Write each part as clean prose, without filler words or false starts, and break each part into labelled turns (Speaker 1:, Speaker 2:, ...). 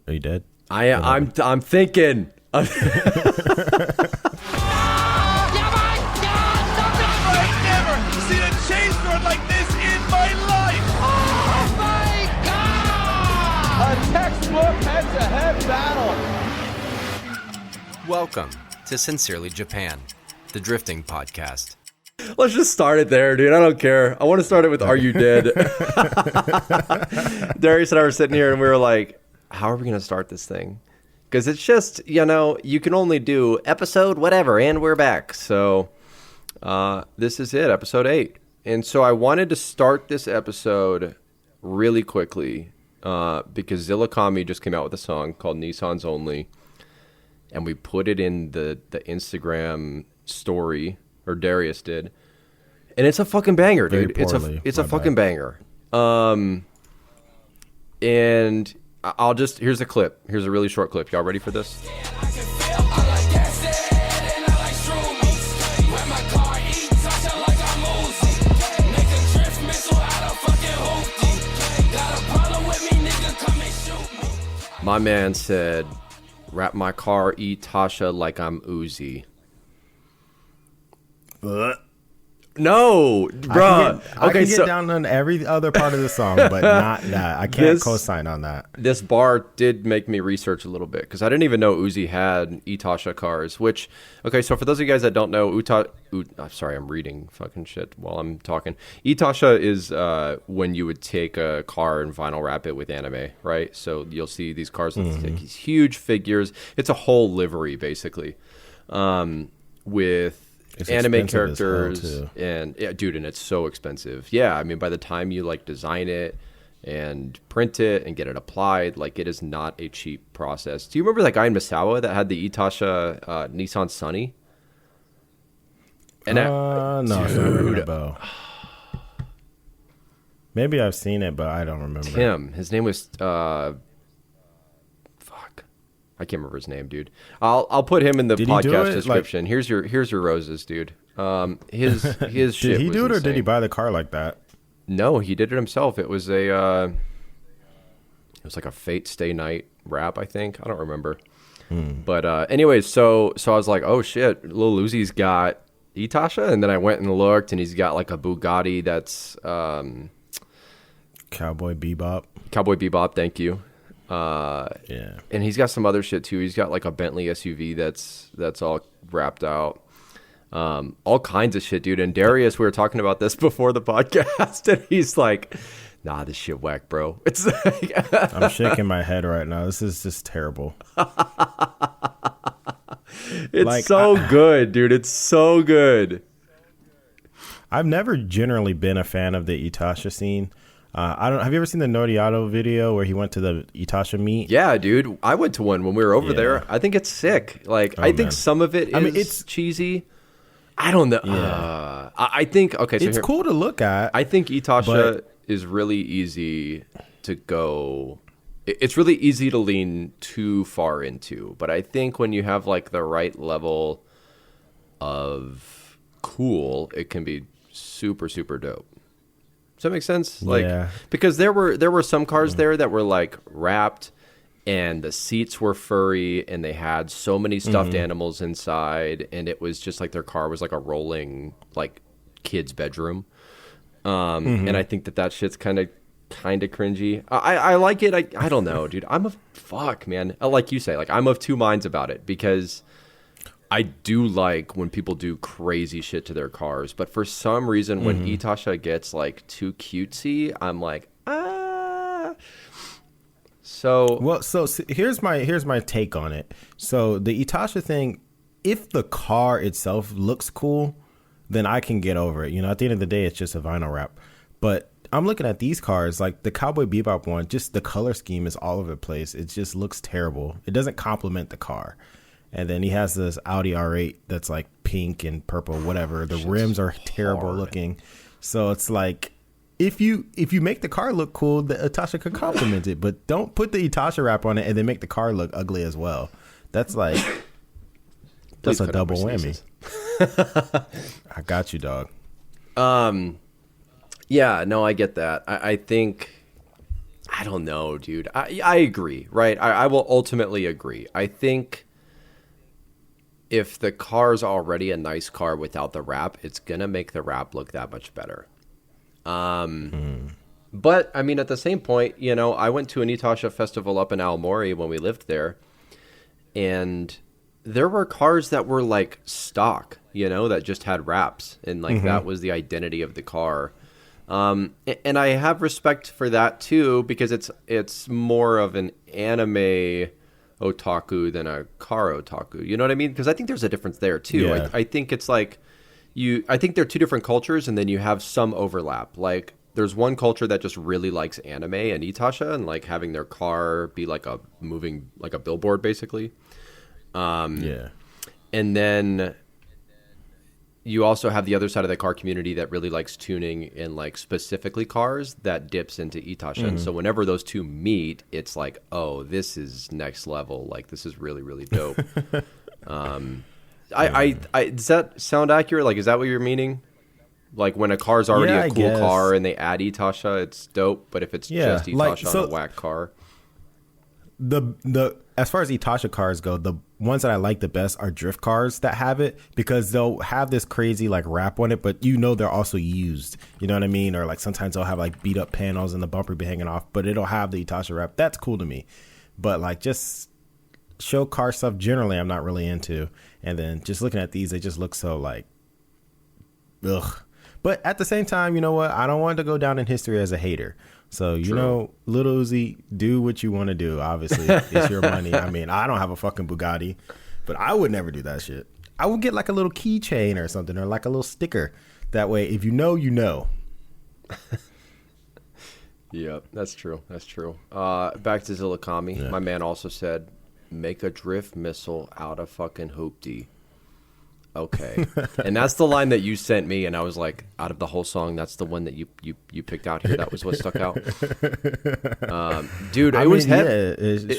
Speaker 1: Are you dead?
Speaker 2: I'm thinking.
Speaker 3: Oh my God! I've never seen a chase run like this in my life! Oh my God!
Speaker 4: A textbook head-to-head battle.
Speaker 5: Welcome to Sincerely Japan, the drifting podcast.
Speaker 2: Let's just start it there, dude. I don't care. I want to start it with "Are you dead?" Darius and I were sitting here and we were like, how are we going to start this thing? Because it's just, you can only do episode whatever, and we're back. So this is it, episode 8. And so I wanted to start this episode really quickly because Zillakami just came out with a song called Nissan's Only. And we put it in the Instagram story, or Darius did. And it's a fucking banger, dude. It's a fucking banger. And here's a clip. Here's a really short clip. Y'all ready for this? My man said, "Wrap my car, eat Tasha like I'm Uzi." No, bro.
Speaker 1: I can get down on every other part of the song, but not that. I can't co-sign on that.
Speaker 2: This bar did make me research a little bit because I didn't even know Uzi had Itasha cars. Which, okay, so for those of you guys that don't know, sorry, I'm reading fucking shit while I'm talking. Itasha is when you would take a car and vinyl wrap it with anime, right? So you'll see these cars with these huge figures. It's a whole livery basically, with it's anime characters and dude, and it's so expensive. Yeah, I mean, by the time you like design it and print it and get it applied, like it is not a cheap process. Do you remember that guy in Misawa that had the Itasha Nissan Sunny? And
Speaker 1: no, dude, maybe I've seen it, but I don't remember.
Speaker 2: Tim, his name was I can't remember his name, dude. I'll put him in the podcast description. Here's your roses, dude. His shit.
Speaker 1: Did he do it,
Speaker 2: insane.
Speaker 1: Or did he buy the car like that?
Speaker 2: No, he did it himself. It was like a Fate Stay Night wrap, I think. I don't remember. But anyways, so I was like, oh shit, Lil Uzi's got Itasha, and then I went and looked, and he's got like a Bugatti that's
Speaker 1: Cowboy Bebop.
Speaker 2: Cowboy Bebop, thank you.
Speaker 1: Yeah,
Speaker 2: and he's got some other shit too. He's got like a Bentley SUV that's all wrapped out, all kinds of shit, dude. And Darius, we were talking about this before the podcast, and he's like, "Nah, this shit whack, bro." It's like
Speaker 1: I'm shaking my head right now. This is just terrible.
Speaker 2: It's good, dude. It's so good.
Speaker 1: I've never generally been a fan of the Itasha scene. Have you ever seen the Noriato video where he went to the Itasha meet?
Speaker 2: Yeah, dude. I went to one when we were over there. I think it's sick. Like, I think some of it is it's cheesy. I don't know.
Speaker 1: Yeah.
Speaker 2: I think, okay. So
Speaker 1: it's cool to look at.
Speaker 2: I think Itasha is really easy to go. It's really easy to lean too far into. But I think when you have like the right level of cool, it can be super, super dope. Does that make sense? Like, because there were some cars there that were like wrapped, and the seats were furry, and they had so many stuffed animals inside, and it was just like their car was like a rolling like kid's bedroom. And I think that shit's kind of cringy. I like it. I don't know, dude. Man. Like you say, like I'm of two minds about it because I do like when people do crazy shit to their cars, but for some reason, when Itasha gets like too cutesy, I'm like, ah. So
Speaker 1: here's my take on it. So the Itasha thing, if the car itself looks cool, then I can get over it. At the end of the day, it's just a vinyl wrap. But I'm looking at these cars, like the Cowboy Bebop one, just the color scheme is all over the place. It just looks terrible. It doesn't complement the car. And then he has this Audi R8 that's like pink and purple, whatever. The rims are terrible looking. So it's like, if you make the car look cool, the Itasha could complement it. But don't put the Itasha wrap on it and then make the car look ugly as well. That's like, that's a double whammy. I got you, dog.
Speaker 2: Yeah, no, I get that. I think I don't know, dude. I agree, right? I will ultimately agree. I think if the car's already a nice car without the wrap, it's going to make the wrap look that much better. But, I mean, at the same point, you know, I went to an Itasha festival up in Aomori when we lived there, and there were cars that were, like, stock, you know, that just had wraps, and, like, that was the identity of the car. And I have respect for that, too, because it's more of an anime otaku than a car otaku. You know what I mean? Because I think there's a difference there, too.
Speaker 1: Yeah.
Speaker 2: I think it's like I think they're two different cultures, and then you have some overlap. Like, there's one culture that just really likes anime and Itasha and, like, having their car be like a moving, like a billboard, basically.
Speaker 1: Yeah.
Speaker 2: And then you also have the other side of the car community that really likes tuning in, like, specifically cars that dips into Itasha. And so whenever those two meet, it's like, oh, this is next level. Like, this is really, really dope. Does that sound accurate? Like, is that what you're meaning? Like, when a car's already
Speaker 1: Yeah,
Speaker 2: a
Speaker 1: I
Speaker 2: cool
Speaker 1: guess.
Speaker 2: car and they add Itasha, it's dope. But if it's just Itasha
Speaker 1: like, so-
Speaker 2: on a whack car,
Speaker 1: The as far as Itasha cars go, the ones that I like the best are drift cars that have it, because they'll have this crazy like wrap on it, but you know they're also used. You know what I mean? Or like sometimes they'll have like beat up panels and the bumper be hanging off, but it'll have the Itasha wrap. That's cool to me. But like just show car stuff generally, I'm not really into. And then just looking at these, they just look so like, ugh. But at the same time, you know what? I don't want to go down in history as a hater. So, you know, Lil Uzi, do what you want to do. Obviously, it's your money. I mean, I don't have a fucking Bugatti, but I would never do that shit. I would get like a little keychain or something, or like a little sticker. That way, if you know, you know.
Speaker 2: Yep, that's true. That's true. Back to Zilakami.
Speaker 1: Yeah.
Speaker 2: My man also said, make a drift missile out of fucking hoopty. Okay. And that's the line that you sent me, and I was like, out of the whole song, that's the one that you picked out here. That was what stuck out. Dude, it was heavy.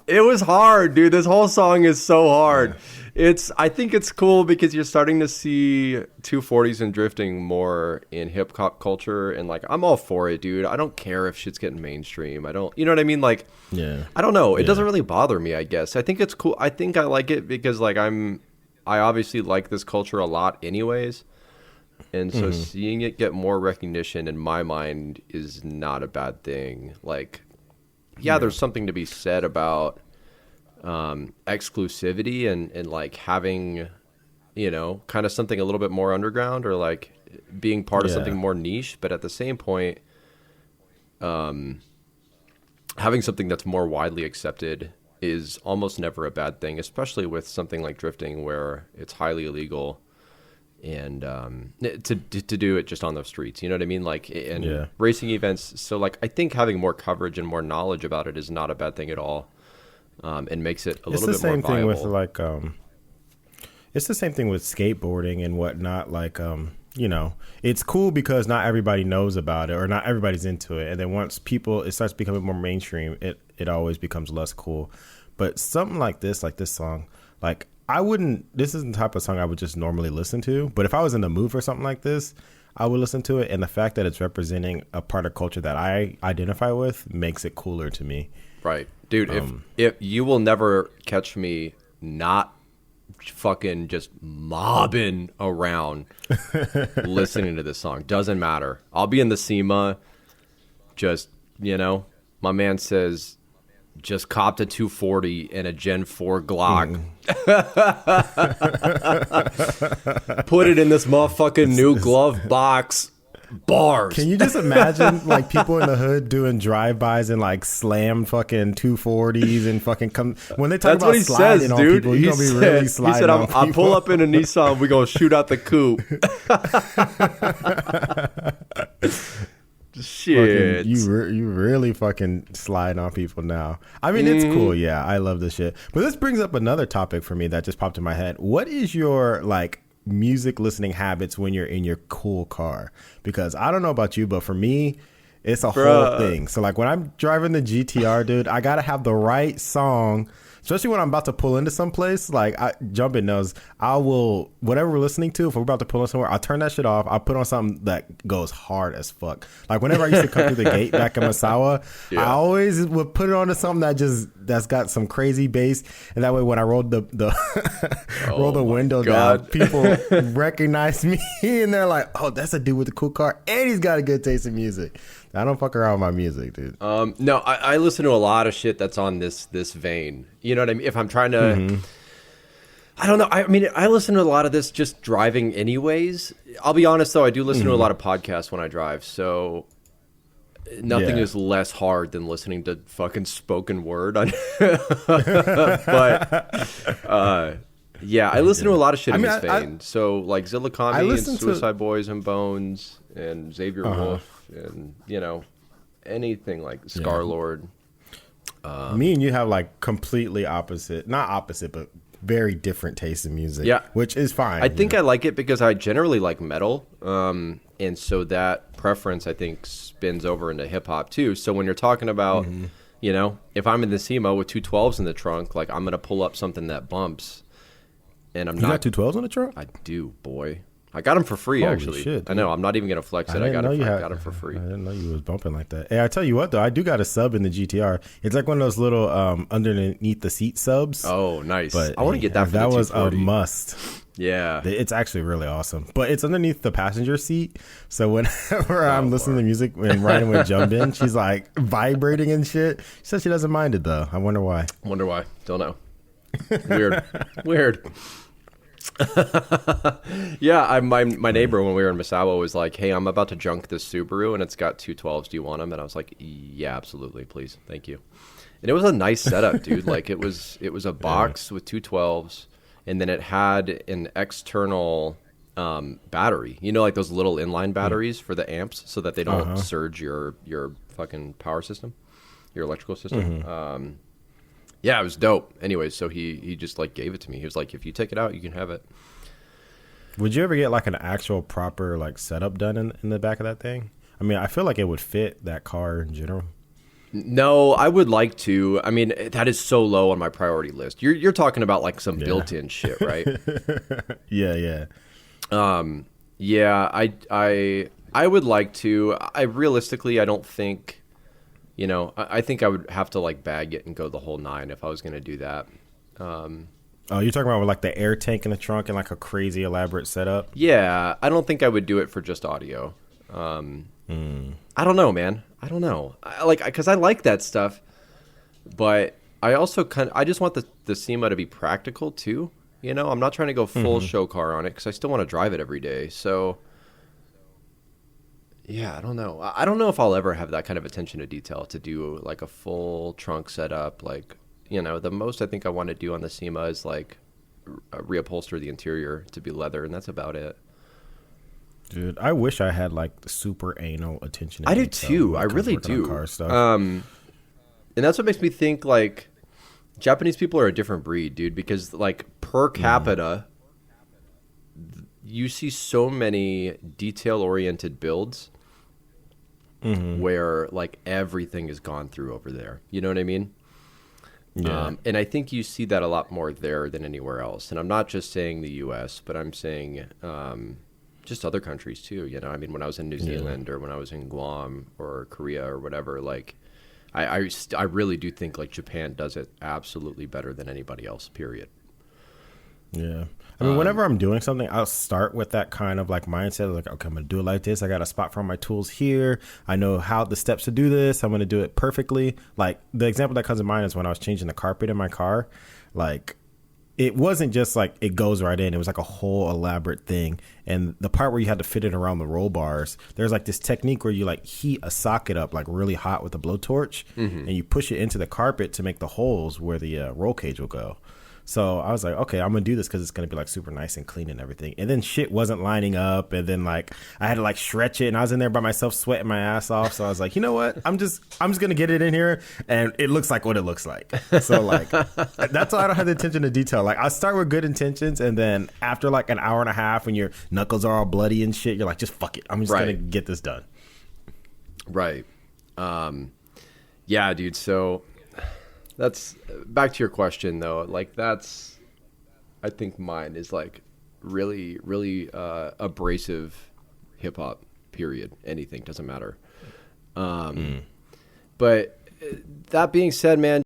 Speaker 2: It was hard, dude. This whole song is so hard. Yeah. I think it's cool because you're starting to see 240s and drifting more in hip hop culture, and like I'm all for it, dude. I don't care if shit's getting mainstream. I don't, you know what I mean? Like,
Speaker 1: Yeah.
Speaker 2: I don't know. It doesn't really bother me, I guess. I think it's cool. I think I like it because like I obviously like this culture a lot anyways. And so seeing it get more recognition in my mind is not a bad thing. Like, yeah, there's something to be said about exclusivity and like having, you know, kind of something a little bit more underground or like being part of something more niche. But at the same point, having something that's more widely accepted is almost never a bad thing, especially with something like drifting where it's highly illegal and to do it just on the streets, you know what I mean? Like, and racing events. So like, I think having more coverage and more knowledge about it is not a bad thing at all, and makes it a little bit more viable. It's the same thing
Speaker 1: with like, it's the same thing with skateboarding and whatnot. Like, you know, it's cool because not everybody knows about it or not everybody's into it. And then once it starts becoming more mainstream, it always becomes less cool. But something like this song, like this isn't the type of song I would just normally listen to. But if I was in the mood for something like this, I would listen to it. And the fact that it's representing a part of culture that I identify with makes it cooler to me.
Speaker 2: Right. Dude, if you will never catch me not fucking just mobbing around listening to this song. Doesn't matter. I'll be in the SEMA, just, you know, my man says, just copped a 240 and a Gen 4 Glock. Put it in this motherfucking new glove box. Bars.
Speaker 1: Can you just imagine like people in the hood doing drive-bys and like slam fucking 240s and fucking come when they talk about sliding on people, you're gonna be really sliding.
Speaker 2: He said,
Speaker 1: on people.
Speaker 2: I'll pull up in a Nissan, we're gonna shoot out the coupe. Shit.
Speaker 1: You really fucking slide on people now. I mean, it's cool. Yeah, I love this shit. But this brings up another topic for me that just popped in my head. What is your like music listening habits when you're in your cool car? Because I don't know about you, but for me, it's a whole thing. So like when I'm driving the GTR, dude, I gotta have the right song especially when I'm about to pull into some place. Like, Jumpin' knows, I will, whatever we're listening to, if we're about to pull in somewhere, I'll turn that shit off. I'll put on something that goes hard as fuck. Like, whenever I used to come through the gate back in Masawa, I always would put it on to something that's got some crazy bass. And that way, when I rolled the roll the window down, people recognize me and they're like, oh, that's a dude with a cool car. And he's got a good taste in music. I don't fuck around with my music, dude.
Speaker 2: No, I listen to a lot of shit that's on this vein. You know what I mean? If I'm trying to, I don't know. I mean, I listen to a lot of this just driving anyways. I'll be honest, though. I do listen to a lot of podcasts when I drive. So nothing is less hard than listening to fucking spoken word. But yeah, I listen to a lot of shit in this vein. So like Zilla Combi and Suicide Boys and Bones and Xavier Wolf and, you know, anything like Scar-Lord.
Speaker 1: Me and you have like completely opposite, not opposite, but very different tastes in music. Yeah, which is fine.
Speaker 2: I think I like it because I generally like metal, and so that preference I think spins over into hip hop too. So when you're talking about, you know, if I'm in the SEMA with 212s in the trunk, like I'm gonna pull up something that bumps, and I'm
Speaker 1: you got 212s in the trunk?
Speaker 2: I do, boy. I got them for free,
Speaker 1: Holy
Speaker 2: actually.
Speaker 1: Shit,
Speaker 2: I know. I'm not even gonna flex it. I got them for free.
Speaker 1: I didn't know you was bumping like that. Hey, I tell you what, though, I do got a sub in the GTR. It's like one of those little underneath the seat subs.
Speaker 2: Oh, nice.
Speaker 1: But
Speaker 2: I want to get that. For
Speaker 1: that
Speaker 2: the
Speaker 1: was a must.
Speaker 2: Yeah,
Speaker 1: it's actually really awesome. But it's underneath the passenger seat, so whenever I'm listening to music and riding with Jumpin', she's like vibrating and shit. She says she doesn't mind it though. I wonder why.
Speaker 2: Don't know. Weird. Yeah, my neighbor when we were in Misawa was like, hey, I'm about to junk this Subaru and it's got 212s. Do you want them? And I was like, yeah, absolutely, please, thank you. And it was a nice setup, dude. Like it was a box with 212s, and then it had an external battery, you know, like those little inline batteries for the amps so that they don't surge your fucking power system, your electrical system. Yeah, it was dope. Anyways, so he just like gave it to me. He was like, if you take it out, you can have it.
Speaker 1: Would you ever get like an actual proper like setup done in the back of that thing? I mean, I feel like it would fit that car in general.
Speaker 2: No, I would like to. I mean, that is so low on my priority list. You're talking about like some built-in shit, right?
Speaker 1: Yeah.
Speaker 2: Yeah, I would like to. I realistically, I don't think. You know, I think I would have to like bag it and go the whole 9 if I was going to do that.
Speaker 1: Oh, you're talking about with like the air tank in the trunk and like a crazy elaborate setup?
Speaker 2: Yeah, I don't think I would do it for just audio. I don't know, man. I don't know. Because I like that stuff, but I also I just want the SEMA to be practical too. You know, I'm not trying to go full show car on it because I still want to drive it every day. So. Yeah, I don't know. I don't know if I'll ever have that kind of attention to detail to do like a full trunk setup. Like, you know, the most I think I want to do on the SEMA is like reupholster the interior to be leather, and that's about it.
Speaker 1: Dude, I wish I had like the super anal attention to
Speaker 2: detail.
Speaker 1: do
Speaker 2: too. I really do. Car stuff. And that's what makes me think like Japanese people are a different breed, dude, because like per capita, you see so many detail-oriented builds where like everything is gone through over there. You know what I mean? Yeah. And I think you see that a lot more there than anywhere else. And I'm not just saying the U.S., but I'm saying just other countries too. You know, I mean, when I was in New Zealand or when I was in Guam or Korea or whatever, like I really do think like Japan does it absolutely better than anybody else, period.
Speaker 1: Yeah. I mean, whenever I'm doing something, I'll start with that kind of like mindset, like, okay, I'm going to do it like this. I got a spot for my tools here. I know how the steps to do this. I'm going to do it perfectly. Like the example that comes to mind is when I was changing the carpet in my car. Like it wasn't just like it goes right in. It was like a whole elaborate thing. And the part where you had to fit it around the roll bars, there's like this technique where you like heat a socket up like really hot with a blowtorch and you push it into the carpet to make the holes where the roll cage will go. So I was like, okay, I'm going to do this because it's going to be like super nice and clean and everything. And then shit wasn't lining up. And then like I had to like stretch it and I was in there by myself sweating my ass off. So I was like, you know what? I'm just going to get it in here and it looks like what it looks like. So like that's why I don't have the attention to detail. Like I start with good intentions and then after like an hour and a half when your knuckles are all bloody and shit, you're like, just fuck it. I'm just going to get this done.
Speaker 2: Right. Yeah, dude. So That's back to your question though. Like that's, I think mine is like really, really abrasive hip hop. Period. Anything doesn't matter. But that being said, man,